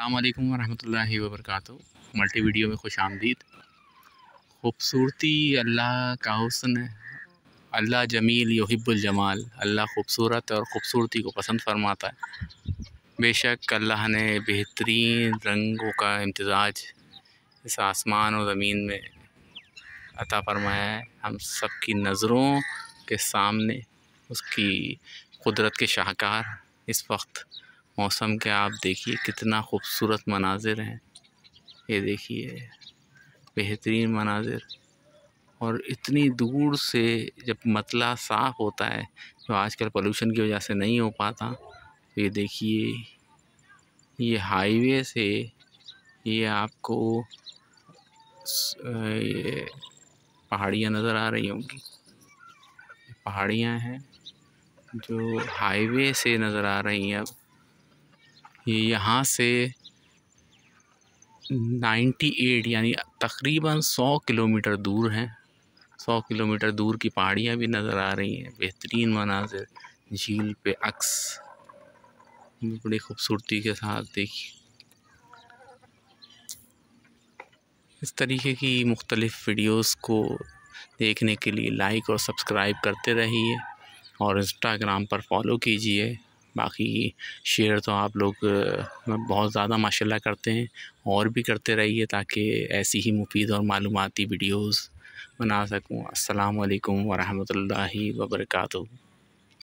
अस्सलाम वालेकुम वरहमतुल्लाहि वबरकातुहू। मल्टी वीडियो में खुश आमदीद। खूबसूरती अल्लाह का हुस्न है। अल्लाह जमील युहिब्बुल जमाल। अल्लाह खूबसूरत और ख़ूबसूरती को पसंद फरमाता है। बेशक अल्लाह ने बेहतरीन रंगों का इम्तिज़ाज इस आसमान और ज़मीन में अता फरमाया है। हम सब की नज़रों के सामने उसकी कुदरत के शाहकार इस वक्त मौसम के आप देखिए कितना खूबसूरत मनाजिर हैं। ये देखिए बेहतरीन मनाजिर, और इतनी दूर से जब मतला साफ़ होता है जो आजकल पोल्यूशन की वजह से नहीं हो पाता। तो ये देखिए ये हाईवे से ये आपको ये पहाड़ियाँ नज़र आ रही होंगी। पहाड़ियाँ हैं जो हाईवे से नज़र आ रही हैं। अब ये यहाँ से 98 यानी तकरीबन 100 किलोमीटर दूर हैं। 100 किलोमीटर दूर की पहाड़ियाँ भी नज़र आ रही हैं। बेहतरीन मनाज़िर झील पे अक्स बड़ी खूबसूरती के साथ देखिए। इस तरीके की मुख्तलिफ़ वीडियोस को देखने के लिए लाइक और सब्सक्राइब करते रहिए और इंस्टाग्राम पर फॉलो कीजिए। बाकी शेयर तो आप लोग बहुत ज़्यादा माशाल्लाह करते हैं, और भी करते रहिए ताकि ऐसी ही मुफीद और मालूमाती वीडियोस बना सकूँ। अस्सलाम वालेकुम वरहमतुल्लाहि वबरकातुहू।